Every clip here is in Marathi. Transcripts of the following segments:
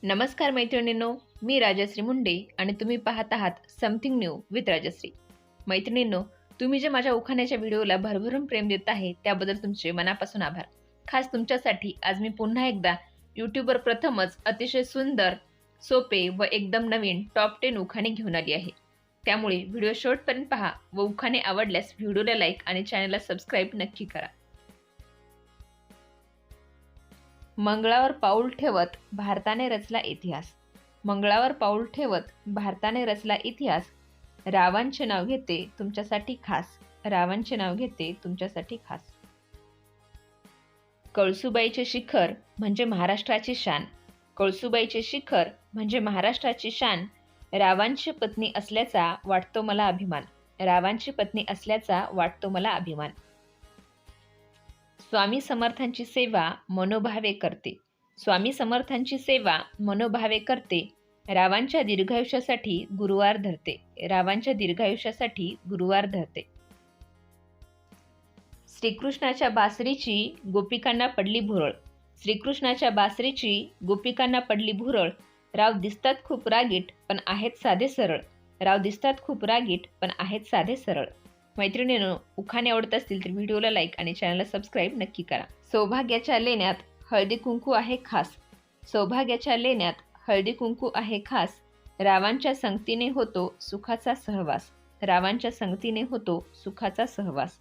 नमस्कार मैत्रिणींनो, मी राजश्री मुंडे आणि तुम्ही पाहत आहात समथिंग न्यू विथ राजश्री। मैत्रिणींनो, तुम्ही जे माझ्या उखाण्याच्या व्हिडिओला भरभरून प्रेम देत आहे त्याबद्दल तुमचे मनापासून आभार। खास तुमच्यासाठी आज मी पुन्हा एकदा यूट्यूबवर प्रथमच अतिशय सुंदर, सोपे व एकदम नवीन टॉप 10 उखाणे घेऊन आली आहे। त्यामुळे व्हिडिओ शेवटपर्यंत पहा व उखाणे आवडल्यास व्हिडिओला लाईक आणि चॅनलला सबस्क्राईब नक्की करा। मंगळावर पाऊल ठेवत भारताने रचला इतिहास। मंगळावर पाऊल ठेवत भारताने रचला इतिहास। रावांचे नाव घेते तुमच्यासाठी खास। रावांचे नाव घेते तुमच्यासाठी खास। कळसुबाईचे शिखर म्हणजे महाराष्ट्राची शान। कळसुबाईचे शिखर म्हणजे महाराष्ट्राची शान। रावांची पत्नी असल्याचा वाटतो मला अभिमान। रावांची पत्नी असल्याचा वाटतो मला अभिमान। स्वामी समर्थांची सेवा मनोभावे करते। स्वामी समर्थांची सेवा मनोभावे करते। रावांच्या दीर्घायुष्यासाठी गुरुवार धरते। रावांच्या दीर्घायुष्यासाठी गुरुवार धरते। श्रीकृष्णाच्या बासरीची गोपिकांना पडली भुरळ। श्रीकृष्णाच्या बासरीची गोपिकांना पडली भुरळ। राव दिसतात खूप रागीट पण आहेत साधे सरळ। राव दिसतात खूप रागीट पण आहेत साधे सरळ। मैत्रिणींनो, उखाणे आवडत असतील तर व्हिडिओला लाईक आणि चॅनलला सबस्क्राईब नक्की करा। सौभाग्याच्या लेण्यात हळदी कुंकू आहे खास। सौभाग्याच्या लेण्यात हळदी कुंकू आहे खास। रावांच्या संगतीने होतो सुखाचा सहवास। रावांच्या संगतीने होतो सुखाचा सहवास।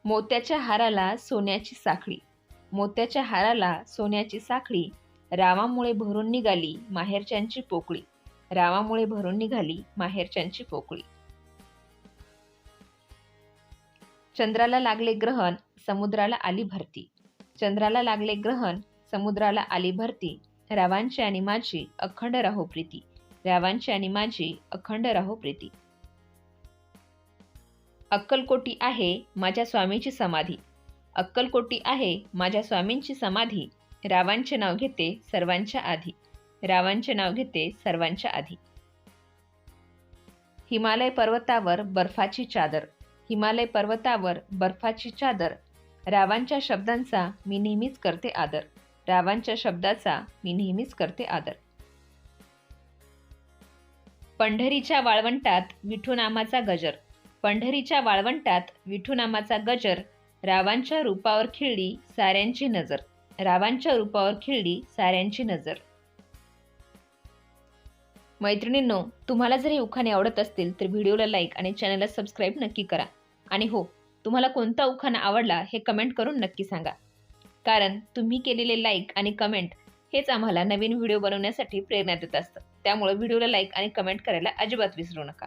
मोत्याच्या हाराला सोन्याची साखळी। मोत्याच्या हाराला सोन्याची साखळी। रावामुळे भरून निघाली माहेरच्यांची पोकळी। रावामुळे भरून निघाली माहेरच्यांची पोकळी। चंद्राला लागले ग्रहण समुद्राला आली भरती। चंद्राला लागले ग्रहण समुद्राला आली भरती। रावांची आणि माझी अखंड राहो प्रीती। रावांची आणि माझी अखंड राहो प्रीती। अक्कलकोटी आहे माझ्या स्वामीची समाधी। अक्कलकोटी आहे माझ्या स्वामींची समाधी। रावांचे नाव घेते सर्वांच्या आधी। रावांचे नाव घेते सर्वांच्या आधी। हिमालय पर्वतावर बर्फाची चादर। हिमालय पर्वतावर बर्फाची चादर। रावांच्या शब्दांचा मी नेहमीच करते आदर। रावांच्या शब्दाचा मी नेहमीच करते आदर। पंढरीच्या वाळवंटात विठू नामाचा गजर। पंढरीच्या वाळवंटात विठू नामाचा गजर। रावांच्या रूपावर खिळली साऱ्यांची नजर। रावांच्या रूपावर खिळली साऱ्यांची नजर। मैत्रिणींनो, तुम्हाला जर हे उखाणे आवडत असतील तर व्हिडिओला लाईक आणि चॅनलला सबस्क्राईब नक्की करा। आणि हो, तुम्हाला कोणता उखाणा आवडला हे कमेंट करून नक्की सांगा, कारण तुम्ही केलेले लाईक आणि कमेंट हेच आम्हाला नवीन व्हिडिओ बनवण्यासाठी प्रेरणा देत असतं। त्यामुळे व्हिडिओला लाईक आणि कमेंट करायला अजिबात विसरू नका।